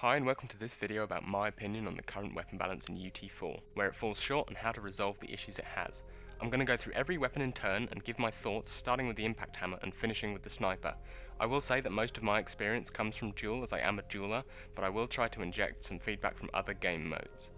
Hi and welcome to this video about my opinion on the current weapon balance in UT4, where it falls short and how to resolve the issues it has. I'm going to go through every weapon in turn and give my thoughts, starting with the impact hammer and finishing with the sniper. I will say that most of my experience comes from duel as I am a dueler, but I will try to inject some feedback from other game modes.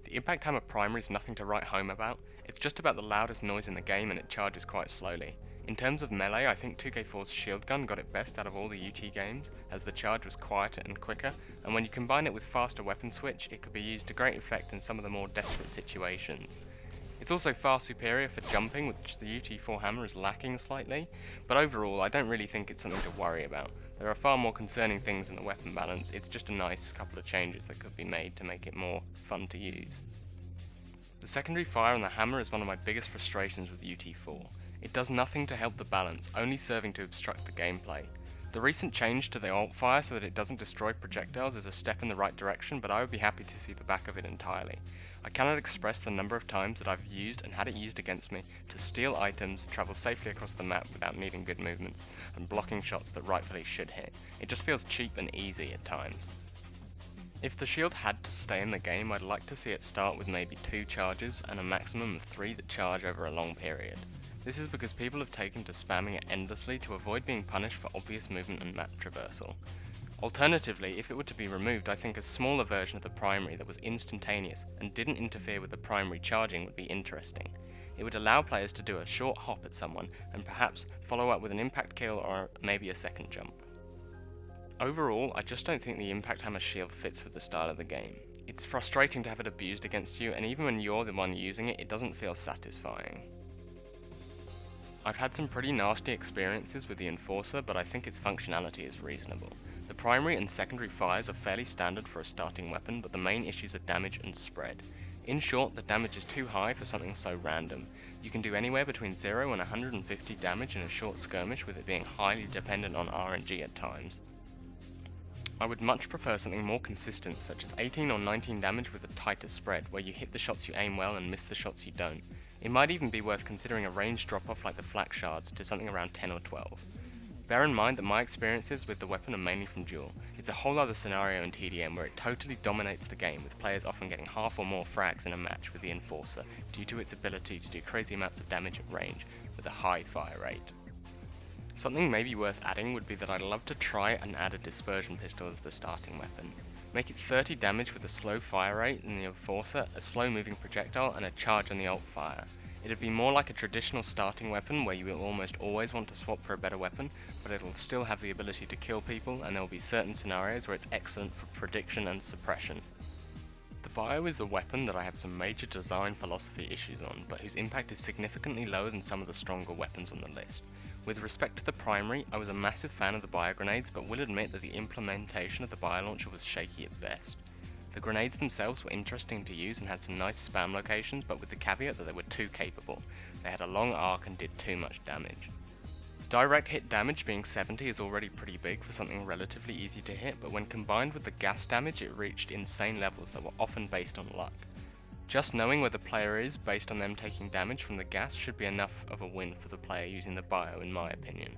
The impact hammer primary is nothing to write home about. It's just about the loudest noise in the game and it charges quite slowly. In terms of melee, I think 2K4's shield gun got it best out of all the UT games, as the charge was quieter and quicker, and when you combine it with faster weapon switch, it could be used to great effect in some of the more desperate situations. It's also far superior for jumping, which the UT4 hammer is lacking slightly, but overall I don't really think it's something to worry about. There are far more concerning things in the weapon balance, it's just a nice couple of changes that could be made to make it more fun to use. The secondary fire on the hammer is one of my biggest frustrations with UT4. It does nothing to help the balance, only serving to obstruct the gameplay. The recent change to the alt fire so that it doesn't destroy projectiles is a step in the right direction, but I would be happy to see the back of it entirely. I cannot express the number of times that I've used and had it used against me to steal items, travel safely across the map without needing good movement, and blocking shots that rightfully should hit. It just feels cheap and easy at times. If the shield had to stay in the game, I'd like to see it start with maybe 2 charges and a maximum of 3 that charge over a long period. This is because people have taken to spamming it endlessly to avoid being punished for obvious movement and map traversal. Alternatively, if it were to be removed, I think a smaller version of the primary that was instantaneous and didn't interfere with the primary charging would be interesting. It would allow players to do a short hop at someone and perhaps follow up with an impact kill or maybe a second jump. Overall, I just don't think the impact hammer shield fits with the style of the game. It's frustrating to have it abused against you, and even when you're the one using it, it doesn't feel satisfying. I've had some pretty nasty experiences with the Enforcer, but I think its functionality is reasonable. The primary and secondary fires are fairly standard for a starting weapon, but the main issues are damage and spread. In short, the damage is too high for something so random. You can do anywhere between 0 and 150 damage in a short skirmish, with it being highly dependent on RNG at times. I would much prefer something more consistent, such as 18 or 19 damage with a tighter spread, where you hit the shots you aim well and miss the shots you don't. It might even be worth considering a range drop-off like the flak shards to something around 10 or 12. Bear in mind that my experiences with the weapon are mainly from duel. It's a whole other scenario in TDM where it totally dominates the game, with players often getting half or more frags in a match with the Enforcer due to its ability to do crazy amounts of damage at range with a high fire rate. Something maybe worth adding would be that I'd love to try and add a dispersion pistol as the starting weapon. Make it 30 damage with a slow fire rate in the Enforcer, a slow moving projectile, and a charge on the alt fire. It'd be more like a traditional starting weapon where you will almost always want to swap for a better weapon, but it'll still have the ability to kill people, and there will be certain scenarios where it's excellent for prediction and suppression. The Bio is a weapon that I have some major design philosophy issues on, but whose impact is significantly lower than some of the stronger weapons on the list. With respect to the primary, I was a massive fan of the bio grenades, but will admit that the implementation of the bio launcher was shaky at best. The grenades themselves were interesting to use and had some nice spam locations, but with the caveat that they were too capable. They had a long arc and did too much damage. The direct hit damage being 70 is already pretty big for something relatively easy to hit, but when combined with the gas damage it reached insane levels that were often based on luck. Just knowing where the player is based on them taking damage from the gas should be enough of a win for the player using the bio in my opinion.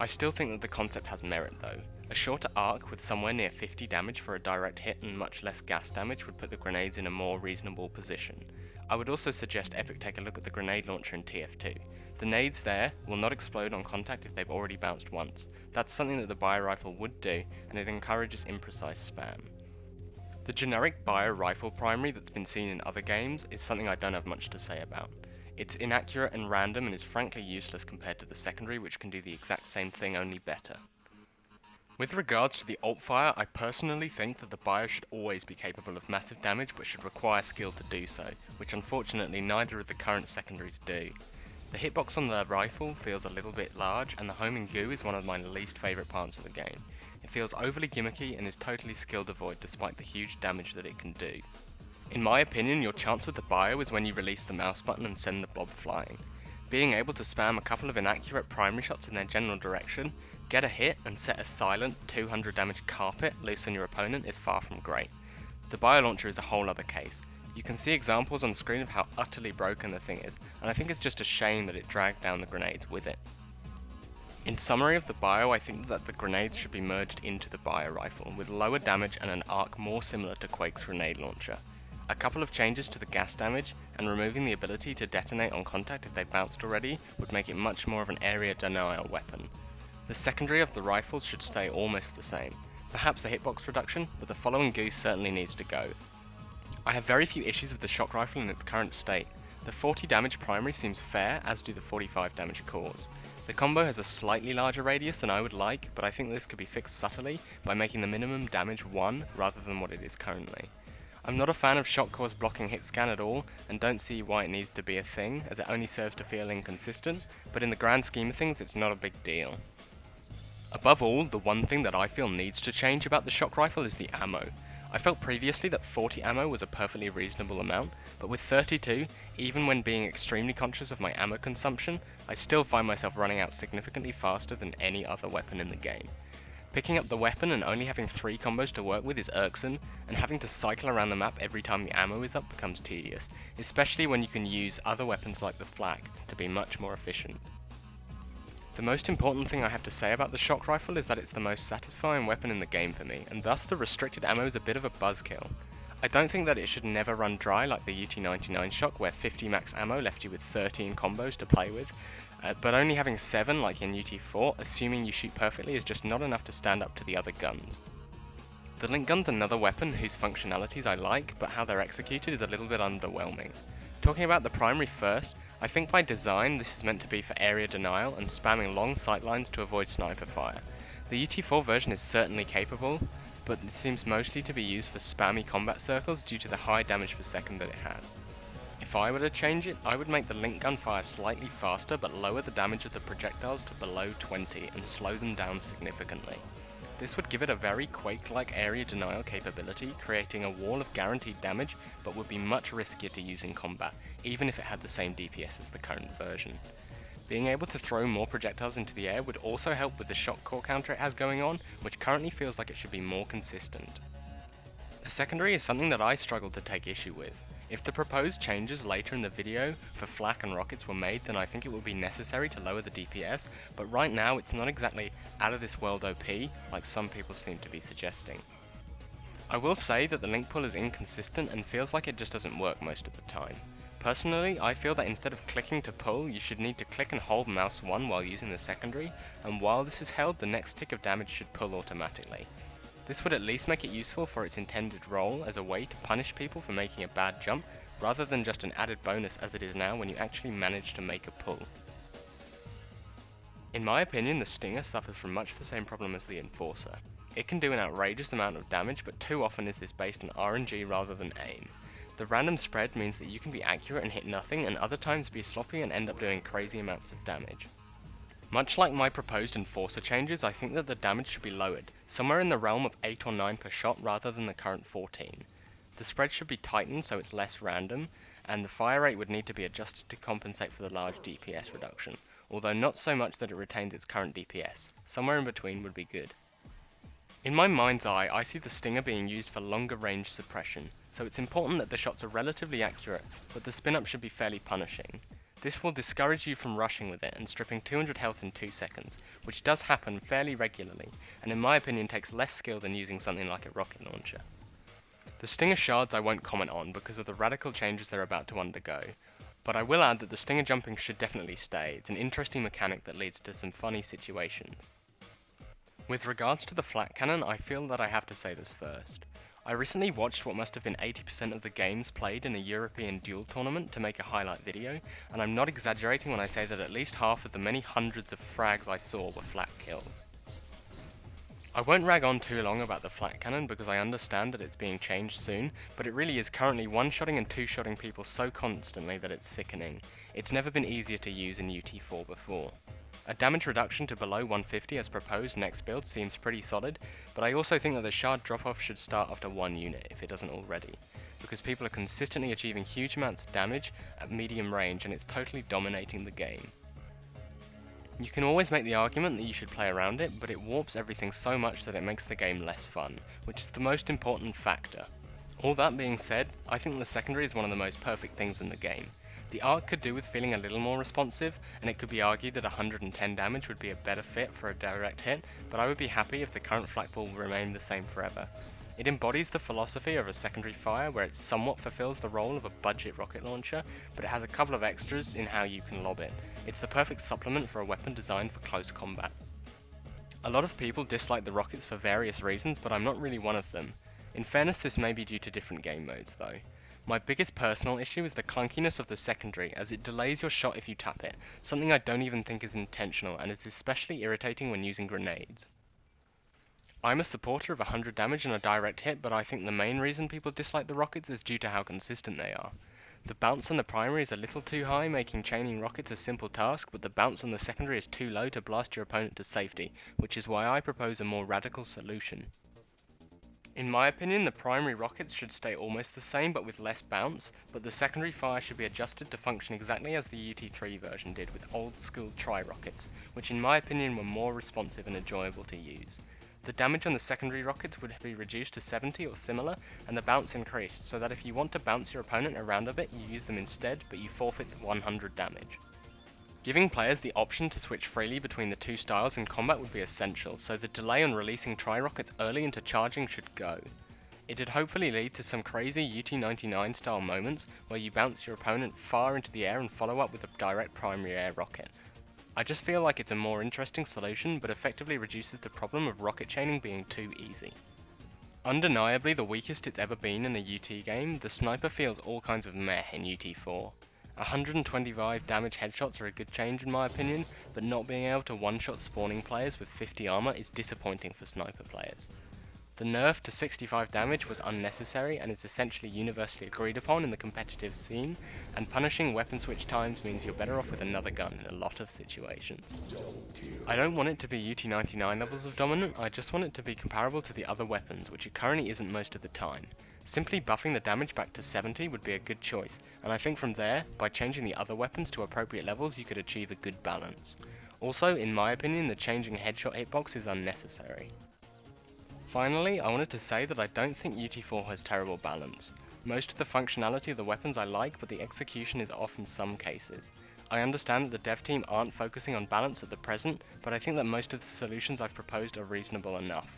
I still think that the concept has merit though. A shorter arc with somewhere near 50 damage for a direct hit and much less gas damage would put the grenades in a more reasonable position. I would also suggest Epic take a look at the grenade launcher in TF2. The nades there will not explode on contact if they've already bounced once. That's something that the bio rifle would do, and it encourages imprecise spam. The generic bio rifle primary that's been seen in other games is something I don't have much to say about. It's inaccurate and random and is frankly useless compared to the secondary, which can do the exact same thing, only better. With regards to the alt fire, I personally think that the bio should always be capable of massive damage but should require skill to do so, which unfortunately neither of the current secondaries do. The hitbox on the rifle feels a little bit large, and the homing goo is one of my least favourite parts of the game. It feels overly gimmicky and is totally skill devoid despite the huge damage that it can do. In my opinion, your chance with the bio is when you release the mouse button and send the blob flying. Being able to spam a couple of inaccurate primary shots in their general direction, get a hit and set a silent 200 damage carpet loose on your opponent is far from great. The bio launcher is a whole other case. You can see examples on screen of how utterly broken the thing is, and I think it's just a shame that it dragged down the grenades with it. In summary of the bio, I think that the grenades should be merged into the bio rifle, with lower damage and an arc more similar to Quake's grenade launcher. A couple of changes to the gas damage, and removing the ability to detonate on contact if they bounced already, would make it much more of an area denial weapon. The secondary of the rifles should stay almost the same, perhaps a hitbox reduction, but the following goose certainly needs to go. I have very few issues with the shock rifle in its current state. The 40 damage primary seems fair, as do the 45 damage cores. The combo has a slightly larger radius than I would like, but I think this could be fixed subtly by making the minimum damage 1 rather than what it is currently. I'm not a fan of shock cores blocking hit scan at all, and don't see why it needs to be a thing, as it only serves to feel inconsistent, but in the grand scheme of things it's not a big deal. Above all, the one thing that I feel needs to change about the shock rifle is the ammo. I felt previously that 40 ammo was a perfectly reasonable amount, but with 32, even when being extremely conscious of my ammo consumption, I still find myself running out significantly faster than any other weapon in the game. Picking up the weapon and only having 3 combos to work with is irksome, and having to cycle around the map every time the ammo is up becomes tedious, especially when you can use other weapons like the flak to be much more efficient. The most important thing I have to say about the shock rifle is that it's the most satisfying weapon in the game for me, and thus the restricted ammo is a bit of a buzzkill. I don't think that it should never run dry like the UT99 shock, where 50 max ammo left you with 13 combos to play with, but only having 7 like in UT4, assuming you shoot perfectly, is just not enough to stand up to the other guns. The link gun's another weapon whose functionalities I like, but how they're executed is a little bit underwhelming. Talking about the primary first, I think by design this is meant to be for area denial and spamming long sightlines to avoid sniper fire. The UT4 version is certainly capable, but it seems mostly to be used for spammy combat circles due to the high damage per second that it has. If I were to change it, I would make the link gun fire slightly faster but lower the damage of the projectiles to below 20 and slow them down significantly. This would give it a very Quake-like area denial capability, creating a wall of guaranteed damage, but would be much riskier to use in combat, even if it had the same DPS as the current version. Being able to throw more projectiles into the air would also help with the shock core counter it has going on, which currently feels like it should be more consistent. The secondary is something that I struggle to take issue with. If the proposed changes later in the video for flak and rockets were made, then I think it would be necessary to lower the DPS, but right now it's not exactly out of this world OP like some people seem to be suggesting. I will say that the link pull is inconsistent and feels like it just doesn't work most of the time. Personally, I feel that instead of clicking to pull, you should need to click and hold mouse 1 while using the secondary, and while this is held, the next tick of damage should pull automatically. This would at least make it useful for its intended role as a way to punish people for making a bad jump, rather than just an added bonus as it is now when you actually manage to make a pull. In my opinion, the Stinger suffers from much the same problem as the Enforcer. It can do an outrageous amount of damage, but too often is this based on RNG rather than aim. The random spread means that you can be accurate and hit nothing, and other times be sloppy and end up doing crazy amounts of damage. Much like my proposed Enforcer changes, I think that the damage should be lowered, somewhere in the realm of 8 or 9 per shot rather than the current 14. The spread should be tightened so it's less random, and the fire rate would need to be adjusted to compensate for the large DPS reduction, although not so much that it retains its current DPS. Somewhere in between would be good. In my mind's eye, I see the Stinger being used for longer range suppression, so it's important that the shots are relatively accurate, but the spin-up should be fairly punishing. This will discourage you from rushing with it and stripping 200 health in 2 seconds, which does happen fairly regularly, and in my opinion takes less skill than using something like a rocket launcher. The Stinger shards I won't comment on because of the radical changes they're about to undergo, but I will add that the Stinger jumping should definitely stay. It's an interesting mechanic that leads to some funny situations. With regards to the flat cannon, I feel that I have to say this first. I recently watched what must have been 80% of the games played in a European duel tournament to make a highlight video, and I'm not exaggerating when I say that at least half of the many hundreds of frags I saw were flat kills. I won't rag on too long about the flat cannon because I understand that it's being changed soon, but it really is currently one-shotting and two-shotting people so constantly that it's sickening. It's never been easier to use in UT4 before. A damage reduction to below 150 as proposed next build seems pretty solid, but I also think that the shard drop-off should start after 1 unit if it doesn't already, because people are consistently achieving huge amounts of damage at medium range and it's totally dominating the game. You can always make the argument that you should play around it, but it warps everything so much that it makes the game less fun, which is the most important factor. All that being said, I think the secondary is one of the most perfect things in the game. The arc could do with feeling a little more responsive, and it could be argued that 110 damage would be a better fit for a direct hit, but I would be happy if the current flak ball remained the same forever. It embodies the philosophy of a secondary fire where it somewhat fulfills the role of a budget rocket launcher, but it has a couple of extras in how you can lob it. It's the perfect supplement for a weapon designed for close combat. A lot of people dislike the rockets for various reasons, but I'm not really one of them. In fairness, this may be due to different game modes though. My biggest personal issue is the clunkiness of the secondary, as it delays your shot if you tap it, something I don't even think is intentional and is especially irritating when using grenades. I'm a supporter of 100 damage and a direct hit, but I think the main reason people dislike the rockets is due to how consistent they are. The bounce on the primary is a little too high, making chaining rockets a simple task, but the bounce on the secondary is too low to blast your opponent to safety, which is why I propose a more radical solution. In my opinion, the primary rockets should stay almost the same but with less bounce, but the secondary fire should be adjusted to function exactly as the UT3 version did with old school tri-rockets, which in my opinion were more responsive and enjoyable to use. The damage on the secondary rockets would be reduced to 70 or similar, and the bounce increased, so that if you want to bounce your opponent around a bit, you use them instead, but you forfeit 100 damage. Giving players the option to switch freely between the two styles in combat would be essential, so the delay on releasing tri-rockets early into charging should go. It'd hopefully lead to some crazy UT99 style moments, where you bounce your opponent far into the air and follow up with a direct primary air rocket. I just feel like it's a more interesting solution, but effectively reduces the problem of rocket chaining being too easy. Undeniably the weakest it's ever been in a UT game, the sniper feels all kinds of meh in UT4. 125 damage headshots are a good change in my opinion, but not being able to one-shot spawning players with 50 armor is disappointing for sniper players. The nerf to 65 damage was unnecessary and is essentially universally agreed upon in the competitive scene, and punishing weapon switch times means you're better off with another gun in a lot of situations. I don't want it to be UT99 levels of dominant, I just want it to be comparable to the other weapons, which it currently isn't most of the time. Simply buffing the damage back to 70 would be a good choice, and I think from there, by changing the other weapons to appropriate levels, you could achieve a good balance. Also, in my opinion, the changing headshot hitbox is unnecessary. Finally, I wanted to say that I don't think UT4 has terrible balance. Most of the functionality of the weapons I like, but the execution is off in some cases. I understand that the dev team aren't focusing on balance at the present, but I think that most of the solutions I've proposed are reasonable enough.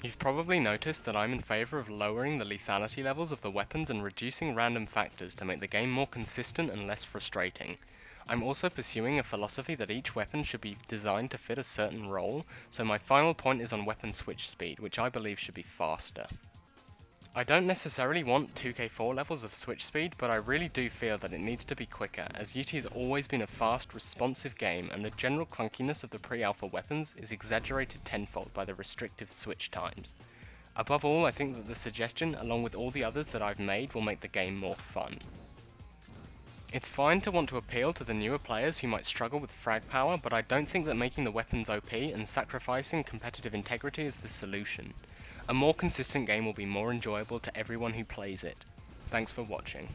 You've probably noticed that I'm in favour of lowering the lethality levels of the weapons and reducing random factors to make the game more consistent and less frustrating. I'm also pursuing a philosophy that each weapon should be designed to fit a certain role, so my final point is on weapon switch speed, which I believe should be faster. I don't necessarily want 2K4 levels of switch speed, but I really do feel that it needs to be quicker, as UT has always been a fast, responsive game, and the general clunkiness of the pre-alpha weapons is exaggerated tenfold by the restrictive switch times. Above all, I think that the suggestion, along with all the others that I've made, will make the game more fun. It's fine to want to appeal to the newer players who might struggle with frag power, but I don't think that making the weapons OP and sacrificing competitive integrity is the solution. A more consistent game will be more enjoyable to everyone who plays it. Thanks for watching.